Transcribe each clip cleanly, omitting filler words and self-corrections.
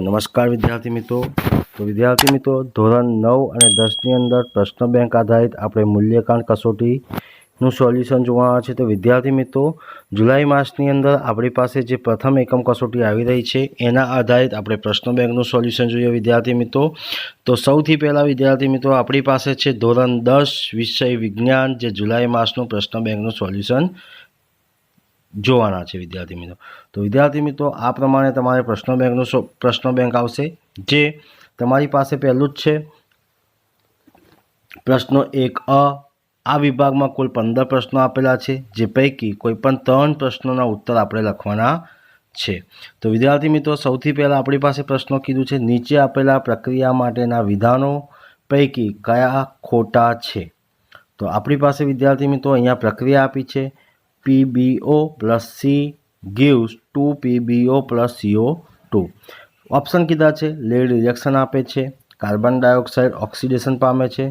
નમસ્કાર વિદ્યાર્થી મિત્રો. તો વિદ્યાર્થી મિત્રો, ધોરણ 9 અને 10ની અંદર પ્રશ્ન બેંક આધારિત આપણે મૂલ્યાંકન કસોટીનું સોલ્યુશન જોવાના છે. તો વિદ્યાર્થી મિત્રો, જુલાઈ માસની અંદર આપણી પાસે જે પ્રથમ એકમ કસોટી આવી રહી છે એના આધારિત આપણે પ્રશ્ન બેંકનું સોલ્યુશન જોઈએ વિદ્યાર્થી મિત્રો. તો સૌથી પહેલાં વિદ્યાર્થી મિત્રો, આપણી પાસે છે ધોરણ 10 વિષય વિજ્ઞાન, જે જુલાઈ માસનું પ્રશ્ન બેંકનું સોલ્યુશન જોવાના છે વિદ્યાર્થી મિત્રો. તો વિદ્યાર્થી મિત્રો, આ પ્રમાણે તમારે પ્રશ્ન બેંક આવશે, જે તમારી પાસે પહેલું જ છે પ્રશ્નો 1A. આ વિભાગમાં કુલ 15 પ્રશ્નો આપેલા છે, જે પૈકી કોઈ પણ 3 પ્રશ્નોના ઉત્તર આપણે લખવાના છે. તો વિદ્યાર્થી મિત્રો, સૌથી પહેલાં આપણી પાસે પ્રશ્નો કીધું છે, નીચે આપેલા પ્રક્રિયા માટેના વિધાનો પૈકી કયા ખોટા છે. તો આપણી પાસે વિદ્યાર્થી મિત્રો અહીંયા પ્રક્રિયા આપી છે, PbO + C gives 2 PbO + CO2. Option કીધા છે, લેડ રિએક્શન આપે છે, કાર્બન ડાયોક્સાઇડ ઓક્સિડેશન પામે છે,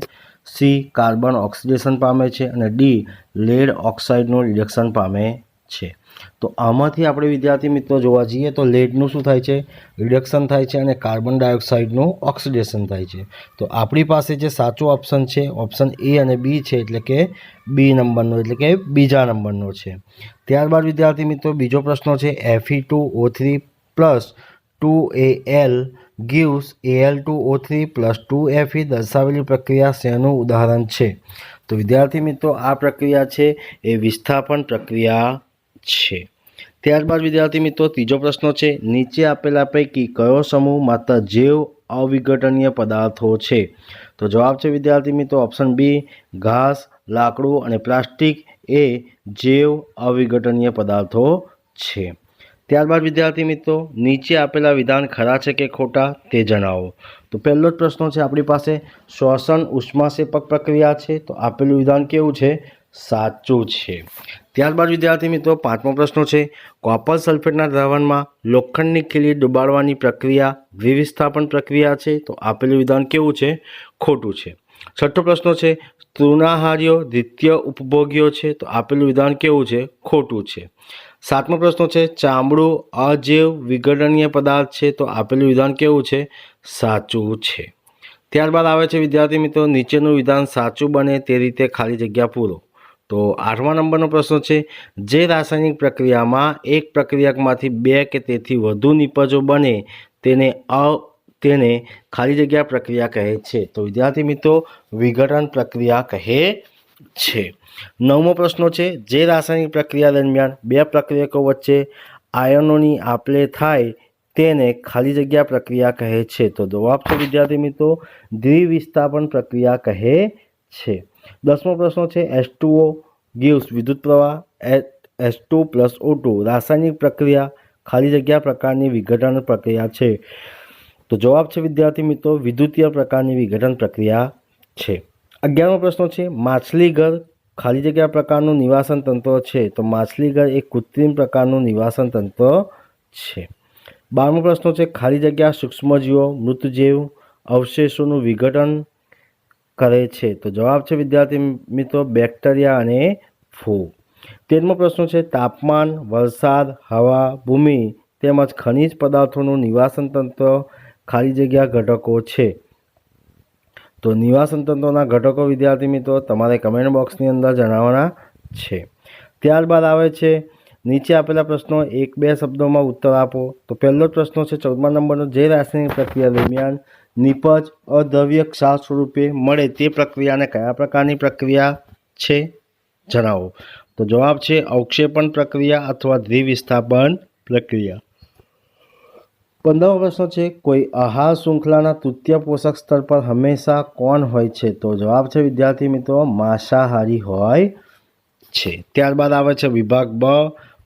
સી કાર્બન ઓક્સિડેશન પામે છે, અને ડી લેડ ઓક્સાઇડનું રિડક્શન પામે છે. તો આમાંથી આપણે વિદ્યાર્થી મિત્રો જોવા જઈએ તો લેડનું શું થાય છે, રિડક્શન થાય છે, અને કાર્બન ડાયોક્સાઇડનું ઓક્સિડેશન થાય છે. તો આપણી પાસે જે સાચો ઓપ્શન છે, ઓપ્શન એ અને બી છે, એટલે કે બી નંબરનો, એટલે કે બીજા નંબરનો છે. ત્યારબાદ વિદ્યાર્થી મિત્રો બીજો પ્રશ્ન છે, Fe2O3 + 2Al gives Al2O3 + 2Fe દર્શાવેલી પ્રક્રિયા શેનું ઉદાહરણ છે. તો વિદ્યાર્થી મિત્રો, આ પ્રક્રિયા છે એ વિસ્થાપન પ્રક્રિયા છે. ત્યારબાદ વિદ્યાર્થી મિત્રો ત્રીજો પ્રશ્ન છે, નીચે આપેલા પૈકી કયો સમૂહ માત્ર જૈવ અવિઘટનીય પદાર્થો છે. તો જવાબ છે વિદ્યાર્થી મિત્રો ઓપ્શન બી, ઘાસ, લાકડું અને પ્લાસ્ટિક એ જૈવ અવિઘટનીય પદાર્થો છે. ત્યારબાદ વિદ્યાર્થી મિત્રો, નીચે આપેલા વિધાન ખરા છે કે ખોટા તે જણાવો. તો પહેલો જ પ્રશ્ન છે આપણી પાસે, શ્વસન ઉષ્માક્ષેપક પ્રક્રિયા છે. તો આપેલું વિધાન કેવું છે, સાચું છે. ત્યારબાદ વિદ્યાર્થી મિત્રો પાંચમો પ્રશ્ન છે, કોપર સલ્ફેટના દ્રાવણમાં લોખંડની ખીલી ડુબાડવાની પ્રક્રિયા દ્વિવિસ્થાપન પ્રક્રિયા છે. તો આપેલું વિધાન કેવું છે, ખોટું છે. છઠ્ઠો પ્રશ્ન છે, તૃણાહારીઓ દ્વિતીય ઉપભોગ્યો છે. તો આપેલું વિધાન કેવું છે, ખોટું છે. સાતમો પ્રશ્ન છે, ચામડું અજૈવ વિઘટનીય પદાર્થ છે. તો આપેલું વિધાન કેવું છે, સાચું છે. ત્યારબાદ આવે છે વિદ્યાર્થી મિત્રો, નીચેનું વિધાન સાચું બને તે રીતે ખાલી જગ્યા પૂરો. તો 8મા નંબરનો પ્રશ્ન છે, જે રાસાયણિક પ્રક્રિયામાં એક પ્રક્રિયકમાંથી 2 કે તેથી વધુ નિપજો બને તેને ખાલી જગ્યા પ્રક્રિયા કહે છે. તો વિદ્યાર્થી મિત્રો વિઘટન પ્રક્રિયા કહે છે. 9મો પ્રશ્ન છે, જે રાસાયણિક પ્રક્રિયા દરમિયાન 2 પ્રક્રિયકો વચ્ચે આયનોની આપલે થાય તેને ખાલી જગ્યા પ્રક્રિયા કહે છે. તો જવાબ છે વિદ્યાર્થી મિત્રો દ્વિવિસ્થાપન પ્રક્રિયા કહે છે. 10મો પ્રશ્ન છે, H2O gives વિદ્યુત પ્રવાહ H2 + O2 રાસાયણિક પ્રક્રિયા ખાલી જગ્યા પ્રકારની વિઘટન પ્રક્રિયા છે. તો જવાબ છે વિદ્યાર્થી મિત્રો વિદ્યુતીય પ્રકારની વિઘટન પ્રક્રિયા છે. 11મો પ્રશ્ન છે, માછલીઘર ખાલી જગ્યા પ્રકારનું નિવાસન તંત્ર છે. તો માછલીઘર એક કૃત્રિમ પ્રકારનું નિવાસન તંત્ર છે. 12મો પ્રશ્ન છે, ખાલી જગ્યા સૂક્ષ્મજીવો મૃતજૈવ અવશેષોનું વિઘટન કરે છે. તો જવાબ છે વિદ્યાર્થી મિત્રો બેક્ટેરિયા અને ફૂગ. 13મો પ્રશ્ન છે, તાપમાન, વરસાદ, હવા, ભૂમિ તેમજ ખનિજ પદાર્થોનું નિવાસન તંત્ર ખાલી જગ્યા ઘટકો છે. તો નિવાસન તંત્રના ઘટકો વિદ્યાર્થી મિત્રો તમારે કમેન્ટ બોક્સની અંદર જણાવવાના છે. ત્યારબાદ આવે છે, નીચે આપેલા પ્રશ્નો 1-2 શબ્દોમાં ઉત્તર આપો. તો પહેલો જ પ્રશ્ન છે 14મા નંબરનો, જે રાસાયણિક પ્રક્રિયા દરમિયાન નિપજ અદ્રવ્ય ક્ષાર સ્વરૂપે મળે તે પ્રક્રિયાને કયા પ્રકારની પ્રક્રિયા છે જણાવો. તો જવાબ છે અવક્ષેપણ પ્રક્રિયા અથવા દ્વિવિસ્થાપન પ્રક્રિયા. 15મો પ્રશ્ન છે, કોઈ આહાર શૃંખલાના તૃતીય પોષક સ્તર પર હંમેશા કોણ હોય છે. તો જવાબ છે વિદ્યાર્થી મિત્રો માંસાહારી હોય છે. ત્યારબાદ આવે છે વિભાગ બ.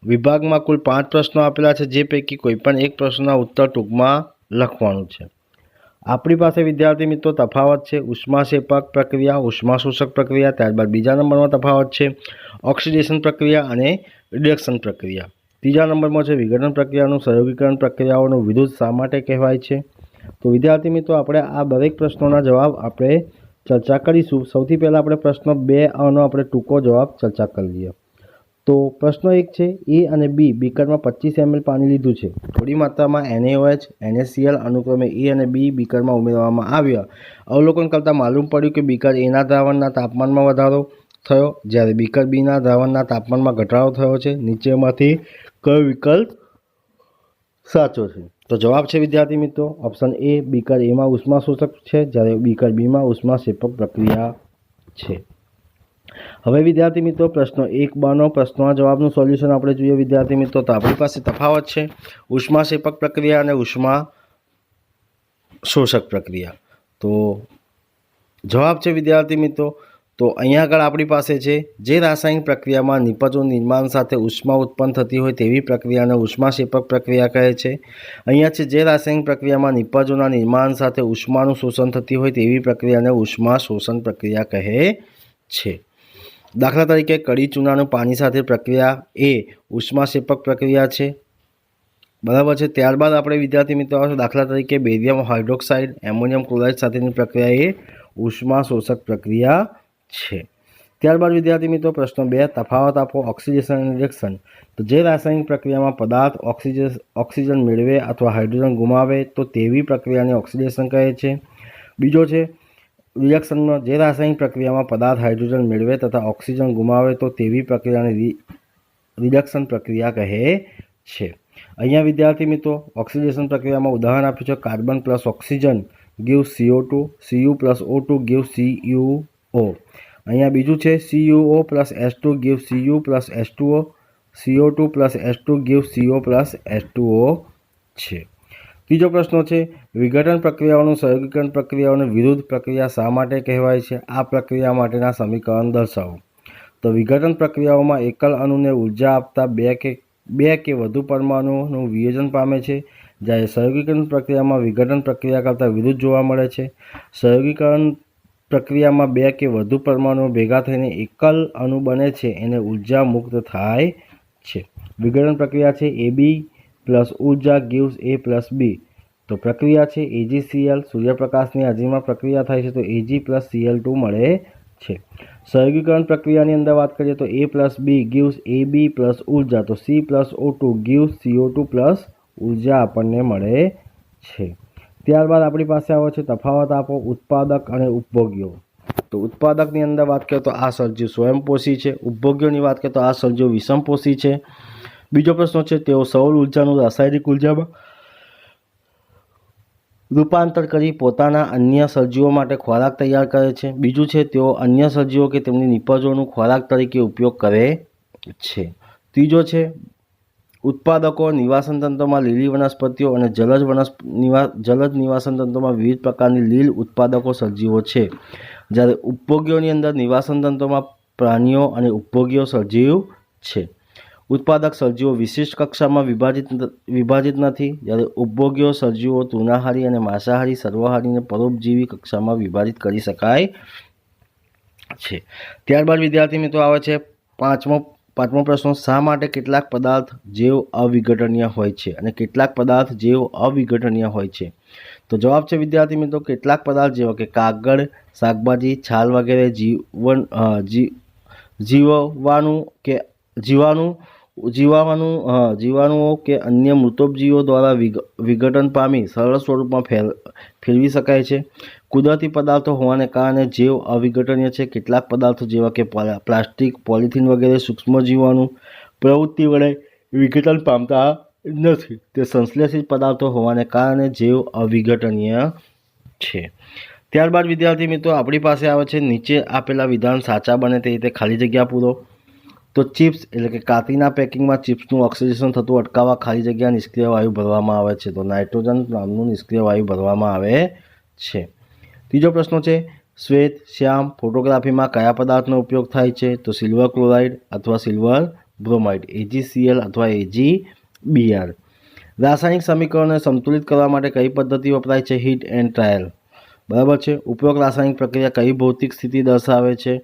વિભાગમાં કુલ 5 પ્રશ્નો આપેલા છે, જે પૈકી કોઈ પણ એક પ્રશ્નના ઉત્તર ટૂંકમાં લખવાનું છે. આપણી પાસે વિદ્યાર્થી મિત્રો તફાવત છે ઉષ્માક્ષેપક પ્રક્રિયા, ઉષ્માશોષક પ્રક્રિયા. ત્યારબાદ બીજા નંબરમાં તફાવત છે ઓક્સિડેશન પ્રક્રિયા અને રિડક્શન પ્રક્રિયા. ત્રીજા નંબરમાં છે વિઘટન પ્રક્રિયાનું સહયોગીકરણ પ્રક્રિયાઓનું વિરુદ્ધ શા માટે કહેવાય છે. તો વિદ્યાર્થી મિત્રો આપણે આ દરેક પ્રશ્નોના જવાબ આપણે ચર્ચા કરીશું. સૌથી પહેલાં આપણે પ્રશ્ન 2 નો આપણે ટૂંકો જવાબ ચર્ચા કરી લઈએ. તો પ્રશ્ન 1 છે, એ અને બી બીકરમાં 25 ml પાણી લીધું છે. થોડી માત્રામાં NaOH, NaCl અનુક્રમે એ અને બી બીકરમાં ઉમેરવામાં આવ્યા. અવલોકન કરતાં માલુમ પડ્યું કે બીકર એના દ્રાવણના તાપમાનમાં વધારો થયો જ્યારે બીકર બીના દ્રાવણના તાપમાનમાં ઘટાડો થયો છે. નીચેમાંથી કયો વિકલ્પ સાચો છે? તો જવાબ છે વિદ્યાર્થી મિત્રો ઓપ્શન એ, બીકર એમાં ઉષ્માશોષક છે જ્યારે બીકર બીમાં ઉષ્માક્ષેપક પ્રક્રિયા છે. હવે વિદ્યાર્થી મિત્રો પ્રશ્ન 1 પ્રશ્નના જવાબનું સોલ્યુશન આપણે જોઈએ વિદ્યાર્થી મિત્રો. તો આપણી પાસે તફાવત છે ઉષ્માક્ષેપક પ્રક્રિયા અને ઉષ્મા શોષક પ્રક્રિયા. તો જવાબ છે વિદ્યાર્થી મિત્રો, તો અહીંયા આગળ આપણી પાસે છે જે રાસાયણિક પ્રક્રિયામાં નિપજોનું નિર્માણ સાથે ઉષ્મા ઉત્પન્ન થતી હોય તેવી પ્રક્રિયાને ઉષ્માક્ષેપક પ્રક્રિયા કહે છે. અહીંયા છે જે રાસાયણિક પ્રક્રિયામાં નિપજોના નિર્માણ સાથે ઉષ્માનું શોષણ થતી હોય તેવી પ્રક્રિયાને ઉષ્મા શોષણ પ્રક્રિયા કહે છે. દાખલા તરીકે કડી ચૂનાનું પાણી સાથે પ્રક્રિયા એ ઉષ્માક્ષેપક પ્રક્રિયા છે, બરાબર છે. ત્યારબાદ આપણે વિદ્યાર્થી મિત્રો દાખલા તરીકે બેરિયમ હાઇડ્રોક્સાઇડ એમોનિયમ ક્લોરાઇડ સાથેની પ્રક્રિયા એ ઉષ્મા શોષક પ્રક્રિયા છે. ત્યારબાદ વિદ્યાર્થી મિત્રો પ્રશ્ન 2 તફાવત આપો ઓક્સિડેશન અને રિએક્શન. તો જે રાસાયણિક પ્રક્રિયામાં પદાર્થ ઓક્સિજન મેળવે અથવા હાઇડ્રોજન ગુમાવે તો તેવી પ્રક્રિયાને ઓક્સિડેશન કહે છે. બીજો છે રિએક્શનમાં જે રાસાયણિક પ્રક્રિયામાં પદાર્થ હાઇડ્રોજન મેળવે તથા ઓક્સિજન ગુમાવે તો તેવી પ્રક્રિયાને રિડક્શન પ્રક્રિયા કહે છે. અહીંયા વિદ્યાર્થી મિત્રો ઓક્સિડેશન પ્રક્રિયામાં ઉદાહરણ આપ્યું છે carbon plus oxygen gives CO2, Cu plus O2 gives CuO. અહીંયા બીજું છે CuO plus H2 gives Cu plus H2O, CO2 plus H2 gives CO plus H2O છે. ત્રીજો પ્રશ્ન છે વિઘટન પ્રક્રિયાઓનું સંયોગીકરણ પ્રક્રિયાઓને વિરુદ્ધ પ્રક્રિયા શા માટે કહેવાય છે? આ પ્રક્રિયા માટેના સમીકરણ દર્શાવો. તો વિઘટન પ્રક્રિયાઓમાં એકલ અણુને ઉર્જા આપતા બે કે વધુ પરમાણુઓનું વિયોજન પામે છે, જ્યારે સંયોગીકરણ પ્રક્રિયામાં વિઘટન પ્રક્રિયા કરતાં વિરુદ્ધ જોવા મળે છે. સંયોગીકરણ પ્રક્રિયામાં બે કે વધુ પરમાણુઓ ભેગા થઈને એકલ અણુ બને છે એને ઉર્જા મુક્ત થાય છે. વિઘટન પ્રક્રિયા છે AB પ્લસ ઉર્જા gives A પ્લસ B. તો પ્રક્રિયા છે AgCl સૂર્યપ્રકાશની હાજરીમાં પ્રક્રિયા થાય છે તો Ag પ્લસ Cl2 મળે છે. સંયોગીકરણ પ્રક્રિયાની અંદર વાત કરીએ તો A plus B gives AB plus ઉર્જા, તો C plus O2 gives CO2 plus ઉર્જા આપણને મળે છે. ત્યારબાદ આપણી પાસે આવે છે તફાવત આપો ઉત્પાદક અને ઉપભોગ્યો. તો ઉત્પાદકની અંદર વાત કરીએ તો આ સજીવ સ્વયંપોષી છે. ઉપભોગ્યોની વાત કરીએ તો આ સજીવ વિષમપોષી છે. બીજો પ્રશ્ન છે તેઓ સૌર ઉર્જાનું રાસાયણિક ઉર્જામાં રૂપાંતર કરી પોતાના અન્ય સજીવો માટે ખોરાક તૈયાર કરે છે. બીજું છે તેઓ અન્ય સજીવો કે તેમની નિપજોનું ખોરાક તરીકે ઉપયોગ કરે છે. ત્રીજો છે ઉત્પાદકો નિવાસન તંત્રમાં લીલી વનસ્પતિઓ અને જલજ નિવાસન તંત્રમાં વિવિધ પ્રકારની લીલ ઉત્પાદકો સજીવો છે, જ્યારે ઉપભોગ્યોની અંદર નિવાસન તંત્રમાં પ્રાણીઓ અને ઉપભોગ્યો સજીવ છે. ઉત્પાદક સજીવો વિશિષ્ટ કક્ષામાં વિભાજિત નથી, જ્યારે ઉપભોગ્યો સજીવો તૃણાહારી અને માંસાહારી સર્વહારી અને પરોપજીવી કક્ષામાં વિભાજિત કરી શકાય છે. ત્યારબાદ વિદ્યાર્થી મિત્રો આવે છે પાંચમો પ્રશ્ન, શા માટે કેટલાક પદાર્થ જૈવ અવિઘટનીય હોય છે અને કેટલાક પદાર્થ જૈવ અવિઘટનીય હોય છે? તો જવાબ છે વિદ્યાર્થી મિત્રો કેટલાક પદાર્થ જેવા કે કાગળ, શાકભાજી, છાલ વગેરે જીવાણુઓ કે અન્ય મૃતોપજીવો દ્વારા વિઘટન પામી સરળ સ્વરૂપમાં ફેરવી શકાય છે. કુદરતી પદાર્થો હોવાને કારણે જૈવ અવિઘટનીય છે. કેટલાક પદાર્થો જેવા કે પ્લાસ્ટિક, પોલિથીન વગેરે સૂક્ષ્મ જીવાણુ પ્રવૃત્તિ વડે વિઘટન પામતા નથી. તે સંશ્લેષિત પદાર્થો હોવાને કારણે જૈવ અવિઘટનીય છે. ત્યારબાદ વિદ્યાર્થી મિત્રો આપણી પાસે આવે છે નીચે આપેલા વિધાન સાચા બને તે રીતે ખાલી જગ્યા પૂરો. તો ચિપ્સ એટલે કે કાતરીના પેકિંગમાં ચિપ્સનું ઓક્સિડેશન થતું અટકાવવા ખાલી જગ્યા નિષ્ક્રિય વાયુ ભરવામાં આવે છે. તો નાઇટ્રોજન નામનું નિષ્ક્રિય વાયુ ભરવામાં આવે છે. ત્રીજો પ્રશ્ન છે શ્વેત શ્યામ ફોટોગ્રાફીમાં કયા પદાર્થનો ઉપયોગ થાય છે? તો સિલ્વર ક્લોરાઇડ અથવા સિલ્વર બ્રોમાઇડ, AgCl અથવા AgBr. રાસાયણિક સમીકરણોને સંતુલિત કરવા માટે કઈ પદ્ધતિ વપરાય છે? Heat and trial. બરાબર છે. ઉપરોક્ત રાસાયણિક પ્રક્રિયા કઈ ભૌતિક સ્થિતિ દર્શાવે છે?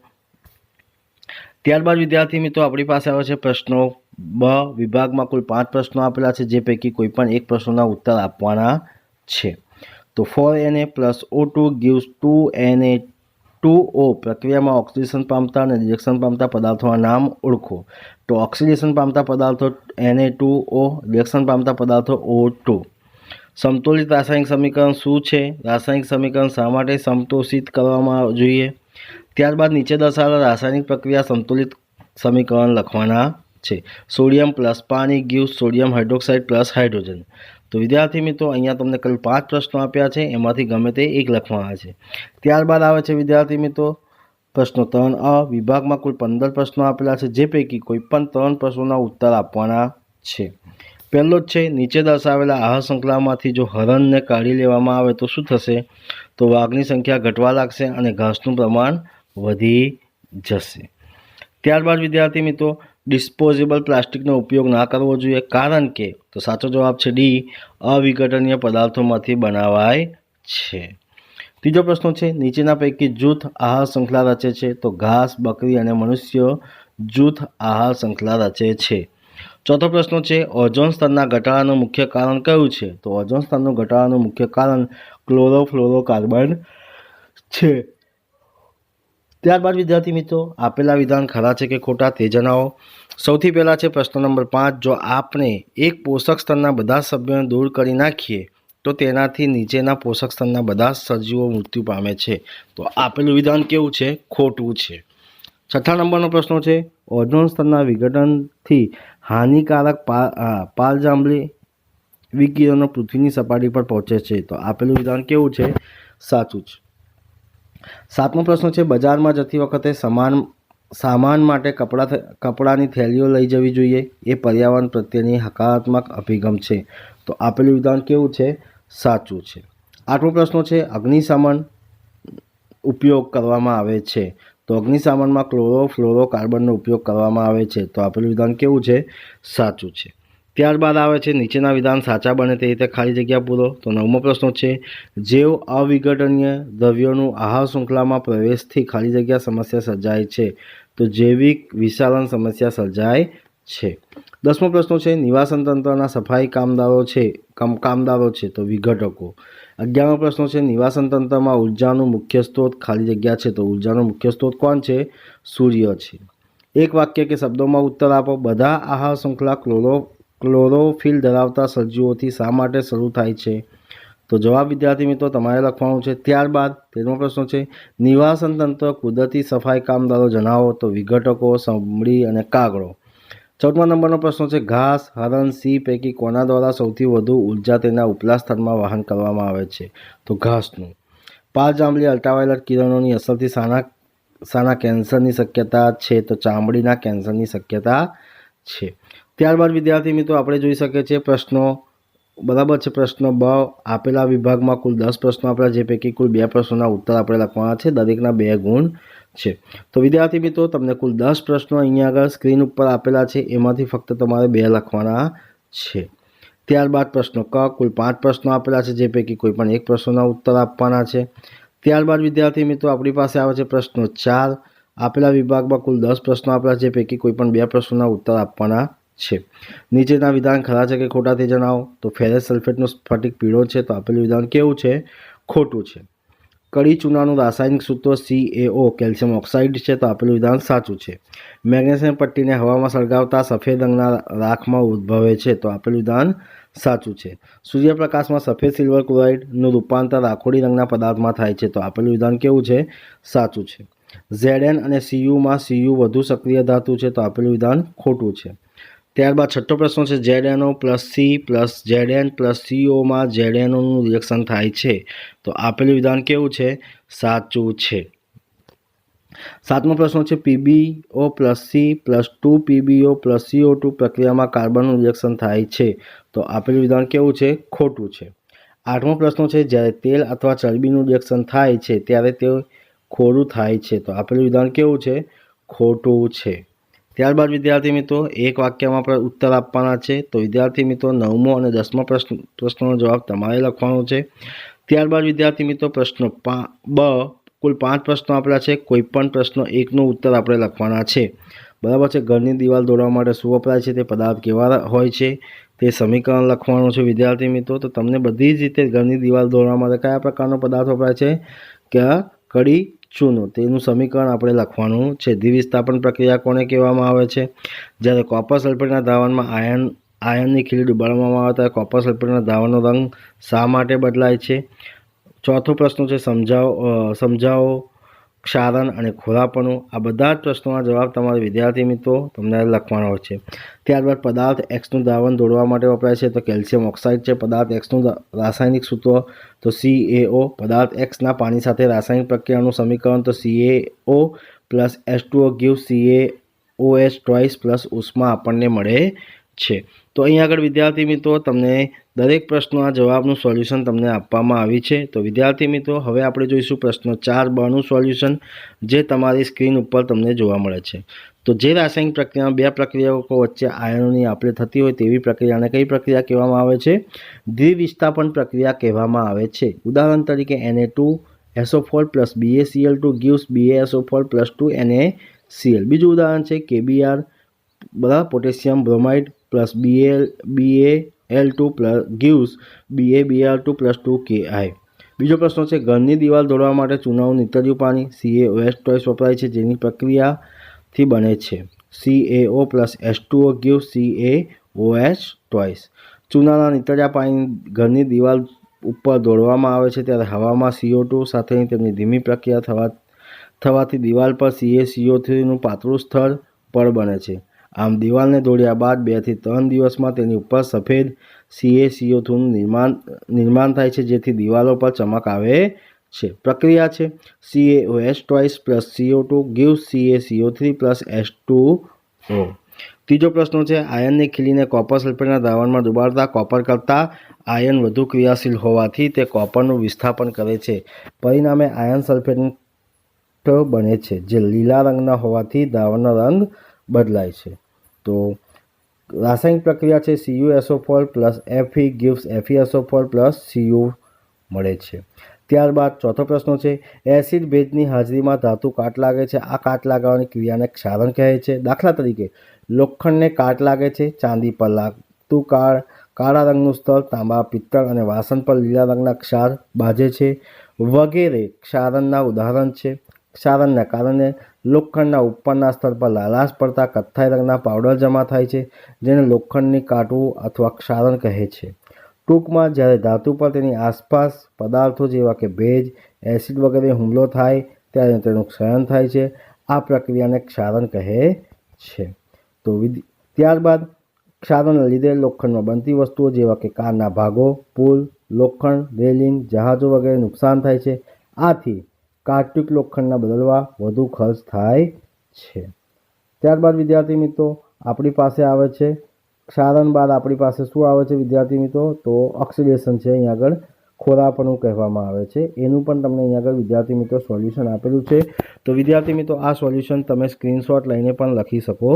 ત્યારબાદ વિદ્યાર્થી મિત્રો આપણી પાસે આવે છે પ્રશ્નો બ વિભાગમાં કુલ 5 પ્રશ્નો આપેલા છે, જે પૈકી કોઈ પણ એક પ્રશ્નોના ઉત્તર આપવાના છે. તો 4Na plus O2 gives 2Na H2O પ્રક્રિયામાં ઓક્સિડેશન પામતા અને રિએક્શન પામતા પદાર્થોના નામ ઓળખો. તો ઓક્સિડેશન પામતા પદાર્થો Na2O, રિએક્શન પામતા પદાર્થો O2. સમતોલિત રાસાયણિક સમીકરણ શું છે? રાસાયણિક સમીકરણ શા માટે સમતોષિત કરવામાં જોઈએ? ત્યારબાદ નીચે દર્શાવેલા રાસાયણિક પ્રક્રિયા સંતુલિત સમીકરણ લખવાના છે. સોડિયમ પ્લસ પાણી gives sodium hydroxide plus hydrogen. તો વિદ્યાર્થી મિત્રો અહીંયા તમને કુલ 5 પ્રશ્નો આપ્યા છે, એમાંથી ગમે તે એક લખવાના છે. ત્યારબાદ આવે છે વિદ્યાર્થી મિત્રો પ્રશ્નો 3A. વિભાગમાં કુલ 15 પ્રશ્નો આપેલા છે, જે પૈકી કોઈ પણ 3 પ્રશ્નોના ઉત્તર આપવાના છે. પહેલો જ છે, નીચે દર્શાવેલા આહાર શૃંખલામાંથી જો હરણને કાઢી લેવામાં આવે તો શું થશે? તો વાઘની સંખ્યા ઘટવા લાગશે અને ઘાસનું પ્રમાણ વધી જશે. ત્યારબાદ વિદ્યાર્થી મિત્રો ડિસ્પોઝેબલ પ્લાસ્ટિકનો ઉપયોગ ના કરવો જોઈએ, કારણ કે તો સાચો જવાબ છે ડી, અવિઘટનીય પદાર્થોમાંથી બનાવાય છે. ત્રીજો પ્રશ્ન છે, નીચેના પૈકી જૂથ આહાર શૃંખલા રચે છે? તો ઘાસ, બકરી અને મનુષ્ય જૂથ આહાર શૃંખલા રચે છે. ચોથો પ્રશ્ન છે, ઓઝોન સ્તરના ઘટાડાનું મુખ્ય કારણ કયું છે? તો ઓઝોન સ્તરનું ઘટાડાનું મુખ્ય કારણ ક્લોરોફ્લોરોકાર્બન છે. ત્યારબાદ વિદ્યાર્થી મિત્રો આપેલા વિધાન ખરા છે કે ખોટા તે જણાવો. સૌથી પહેલાં છે પ્રશ્ન નંબર 5. જો આપણે એક પોષક સ્તરના બધા સભ્યોને દૂર કરી નાખીએ તો તેનાથી નીચેના પોષક સ્તરના બધા સજીવો મૃત્યુ પામે છે. તો આપેલું વિધાન કેવું છે? ખોટું છે. છઠ્ઠા નંબરનો પ્રશ્ન છે, ઓઝોન સ્તરના વિઘટનથી હાનિકારક પાલજાંબલી વિકિરણો પૃથ્વીની સપાટી પર પહોંચે છે. તો આપેલું વિધાન કેવું છે? સાચું છે. સાતમો પ્રશ્ન છે, બજારમાં જતી વખતે સામાન માટે કપડાની થેલીઓ લઈ જવી જોઈએ, એ પર્યાવરણ પ્રત્યેની હકારાત્મક અભિગમ છે. તો આપેલું વિધાન કેવું છે? સાચું છે. આઠમો પ્રશ્ન છે, અગ્નિશામન ઉપયોગ કરવામાં આવે છે. તો અગ્નિશામનમાં ક્લોરોફ્લોરોકાર્બનનો ઉપયોગ કરવામાં આવે છે. તો આપેલું વિધાન કેવું છે? સાચું છે. ત્યારબાદ આવે છે નીચેના વિધાન સાચા બને તે રીતે ખાલી જગ્યા પૂરો. તો નવમો પ્રશ્ન છે, જૈવ અવિઘટનીય દ્રવ્યોનું આહાર શૃંખલામાં પ્રવેશથી ખાલી જગ્યા સમસ્યા સર્જાય છે. તો જૈવિક વિશાલન સમસ્યા સર્જાય છે. 10મો પ્રશ્ન છે, નિવાસન તંત્રના સફાઈ કામદારો છે. તો વિઘટકો. 11મો પ્રશ્ન છે, નિવાસન તંત્રમાં ઉર્જાનું મુખ્ય સ્ત્રોત ખાલી જગ્યા છે. તો ઉર્જાનો મુખ્ય સ્ત્રોત કોણ છે? સૂર્ય છે. એક વાક્ય કે શબ્દોમાં ઉત્તર આપો. બધા આહાર શૃંખલા ક્લોરોફિલ ધરાવતા સજીવોથી શા માટે શરૂ થાય છે? તો જવાબ વિદ્યાર્થી મિત્રો તમારે લખવાનું છે. ત્યારબાદ 13મો પ્રશ્ન છે, નિવાસન તંત્ર કુદરતી સફાઈ કામદારો જણાવો. તો વિઘટકો, સમડી અને કાગડો. 14મા નંબરનો પ્રશ્ન છે, ઘાસ, હરણ, સિંહ પૈકી કોના દ્વારા સૌથી વધુ ઉર્જા તેના ઉપલા સ્તરમાં વહન કરવામાં આવે છે? તો ઘાસનું. પાલજાંબલી અલ્ટ્રાવાયોલેટ કિરણોની અસરથી શાના કેન્સરની શક્યતા છે? તો ચામડીના કેન્સરની શક્યતા છે. ત્યારબાદ વિદ્યાર્થી મિત્રો આપણે જોઈ શકીએ છીએ પ્રશ્નો બરાબર છે. પ્રશ્ન બ, આપેલા વિભાગમાં કુલ 10 પ્રશ્નો આપેલા, જે પૈકી કુલ 2 પ્રશ્નોના ઉત્તર આપણે લખવાના છે. દરેકના 2 ગુણ છે. તો વિદ્યાર્થી મિત્રો તમને કુલ 10 પ્રશ્નો અહીંયા આગળ સ્ક્રીન ઉપર આપેલા છે, એમાંથી ફક્ત તમારે 2 લખવાના છે. ત્યારબાદ પ્રશ્નો ક, કુલ 5 પ્રશ્નો આપેલા છે, જે પૈકી કોઈ પણ 1 પ્રશ્નોના ઉત્તર આપવાના છે. ત્યારબાદ વિદ્યાર્થી મિત્રો આપણી પાસે આવે છે પ્રશ્નો 4. આપેલા વિભાગમાં કુલ 10 પ્રશ્નો આપેલા છે, જે પૈકી કોઈ પણ 2 પ્રશ્નોના ઉત્તર આપવાના છે. નીચેના વિધાન ખરા છે કે ખોટા તે જણાવો. તો ફેરસ સલ્ફેટનો સ્ફટિક પીળો છે. તો આપેલું વિધાન કેવું છે? ખોટું છે. કડી ચૂનાનું રાસાયણિક સૂત્ર CaO કેલ્શિયમ ઓક્સાઇડ છે. તો આપેલું વિધાન સાચું છે. મેગ્નેશિયમ પટ્ટીને હવામાં સળગાવતા સફેદ રંગના રાખમાં ઉદ્ભવે છે. તો આપેલું વિધાન સાચું છે. સૂર્યપ્રકાશમાં સફેદ સિલ્વર ક્લોરાઇડનું રૂપાંતર રાખોડી રંગના પદાર્થમાં થાય છે. તો આપેલું વિધાન કેવું છે? સાચું છે. Zn અને Cuમાં Cu વધુ સક્રિય ધાતુ છે. તો આપેલું વિધાન ખોટું છે. ત્યારબાદ છઠ્ઠો પ્રશ્ન છે, ZnO plus C plus Zn plus COમાં ZnOનું રિએક્શન થાય છે. તો આપેલું વિધાન કેવું છે? સાચું છે. 7મો પ્રશ્ન છે, PbO plus C plus 2PbO plus CO2 પ્રક્રિયામાં કાર્બનનું રિએક્શન થાય છે. તો આપેલું વિધાન કેવું છે? ખોટું છે. 8મો પ્રશ્ન છે, જ્યારે તેલ અથવા ચરબીનું રિએક્શન થાય છે ત્યારે તે ખોરું થાય છે. તો આપેલું વિધાન કેવું છે? ખોટું છે. ત્યારબાદ વિદ્યાર્થી મિત્રો એક વાક્યમાં આપણે ઉત્તર આપવાના છે. તો વિદ્યાર્થી મિત્રો 9મો અને 10મો પ્રશ્નનો જવાબ તમારે લખવાનો છે. ત્યારબાદ વિદ્યાર્થી મિત્રો પ્રશ્ન બ, કુલ 5 પ્રશ્નો આપેલા છે, કોઈ પણ પ્રશ્ન 1નો ઉત્તર આપણે લખવાના છે. બરાબર છે. ઘરની દિવાલ દોરવા માટે શું વપરાય છે? તે પદાર્થ કેવા હોય છે? તે સમીકરણ લખવાનું છે વિદ્યાર્થી મિત્રો. તો તમને બધી જ રીતે ઘરની દિવાલ દોરવા માટે કયા પ્રકારનો પદાર્થ વપરાય છે? કે કડી ચૂનો તેનું સમીકરણ આપણે લખવાનું છે. દ્વિવિસ્થાપન પ્રક્રિયા કોને કહેવામાં આવે છે? જ્યારે કોપર સલ્ફેટના દ્રાવણમાં આયનની ખીલી ડુબાડવામાં આવે ત્યારે કોપર સલ્ફેટના દ્રાવણનો રંગ શા માટે બદલાય છે? ચોથો પ્રશ્ન છે સમજાવો ક્ષારણ અને ખોરાપણું. આ બધા જ પ્રશ્નોના જવાબ તમારે વિદ્યાર્થી મિત્રો તમને લખવાનો હોય છે. ત્યારબાદ પદાર્થ એક્સનું દ્રાવણ દોડવા માટે વપરાય છે તો કેલ્શિયમ ઓક્સાઇડ છે. પદાર્થ એક્સનું રાસાયણિક સૂત્ર તો CaO. પદાર્થ એક્સના પાણી સાથે રાસાયણિક પ્રક્રિયાનું સમીકરણ તો CaO plus H2O gives CaOH twice plus ઉષ્મા આપણને મળે છે. તો અહીં આગળ વિદ્યાર્થી મિત્રો તમને દરેક પ્રશ્નોના જવાબનું સોલ્યુશન તમને આપવામાં આવ્યું છે. તો વિદ્યાર્થી મિત્રો હવે આપણે જોઈશું પ્રશ્ન 4 સોલ્યુશન, જે તમારી સ્ક્રીન ઉપર તમને જોવા મળે છે. તો જે રાસાયણિક પ્રક્રિયામાં બે પ્રક્રિયાકો વચ્ચે આયનોની આપલે થતી હોય તેવી પ્રક્રિયાને કઈ પ્રક્રિયા કહેવામાં આવે છે? દ્વિવિસ્થાપન પ્રક્રિયા કહેવામાં આવે છે. ઉદાહરણ તરીકે Na2SO4 plus BaCl2 gives BaSO4 plus 2NaCl. બીજું ઉદાહરણ છે KBr બરાબર potassium bromide plus BaL2 plus gives BaBr2 plus 2Ki. બીજો પ્રશ્ન છે ઘરની દિવાલ દોડવા માટે ચૂનાનું નીતર્યું પાણી CaOH twice વપરાય છે, જેની પ્રક્રિયાથી બને છે CaO plus H2O gives CaOH twice. ચૂનાના નીતર્યા પાણી ઘરની દિવાલ ઉપર દોડવામાં આવે છે ત્યારે હવામાં CO2 સાથેની તેમની ધીમી પ્રક્રિયા થવાથી દિવાલ પર CaCO3નું પાતળું સ્તર પડ બને છે. આમ દિવાલને દોડ્યા બાદ 2 થી 3 દિવસમાં તેની ઉપર સફેદ CaCO3નું નિર્માણ થાય છે, જેથી દિવાલો પર ચમક આવે છે. પ્રક્રિયા છે CaOH twice plus CO2 gives CaCO3 plus H2O. ત્રીજો પ્રશ્ન છે આયનની ખીલીને કોપર સલ્ફેટના દ્રાવણમાં ડુબાડતા કોપર કરતાં આયન વધુ ક્રિયાશીલ હોવાથી તે કોપરનું વિસ્થાપન કરે છે. પરિણામે આયન સલ્ફેટ બને છે, જે લીલા રંગના હોવાથી દ્રાવણનો રંગ બદલાય છે. તો રાસાયણિક પ્રક્રિયા છે CuSO4 plus Fe gives FeSO4 plus Cu મળે છે. ત્યારબાદ ચોથો પ્રશ્ન છે એસિડ ભેજની હાજરીમાં ધાતુ કાટ લાગે છે. આ કાટ લાગવાની ક્રિયાને ક્ષારણ કહે છે. દાખલા તરીકે લોખંડને કાટ લાગે છે, ચાંદી પર લાગતું કાળા રંગનું સ્તર, તાંબા, પિત્તળ અને વાસણ પર લીલા રંગના ક્ષાર બાજે છે વગેરે ક્ષારણના ઉદાહરણ છે. ક્ષારણના કારણે લોખંડના ઉપરના સ્તર પર લાલાશ પડતા કથ્થાઈ રંગના પાવડર જમા થાય છે, જેને લોખંડની કાટવું અથવા ક્ષારણ કહે છે. ટૂંકમાં જ્યારે ધાતુ પર તેની આસપાસ પદાર્થો જેવા કે ભેજ, એસિડ વગેરે હુમલો થાય ત્યારે તેનું ક્ષરણ થાય છે. આ પ્રક્રિયાને ક્ષારણ કહે છે. તો ત્યારબાદ ક્ષારણના લીધે લોખંડમાં બનતી વસ્તુઓ જેવા કે કારના ભાગો, પુલ, લોખંડ, રેલિંગ, જહાજો વગેરે નુકસાન થાય છે. આથી કાર્તિક લોખંડના બદલવા વધુ ખર્ચ થાય છે. ત્યારબાદ વિદ્યાર્થી મિત્રો આપણી પાસે આવે છે ક્ષારણ બાદ આપણી પાસે શું આવે છે વિદ્યાર્થી મિત્રો? તો ઓક્સિડેશન છે. અહીં આગળ ખોરાપણું કહેવામાં આવે છે. એનું પણ તમને અહીં આગળ વિદ્યાર્થી મિત્રો સોલ્યુશન આપેલું છે. તો વિદ્યાર્થી મિત્રો આ સોલ્યુશન તમે સ્ક્રીનશોટ લઈને પણ લખી શકો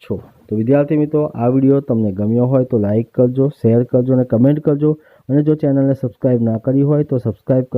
છો. તો વિદ્યાર્થી મિત્રો આ વિડીયો તમને ગમ્યો હોય તો લાઇક કરજો, શેર કરજો અને કમેન્ટ કરજો. અને જો ચેનલને સબસ્ક્રાઈબ ના કરી હોય તો સબસ્ક્રાઈબ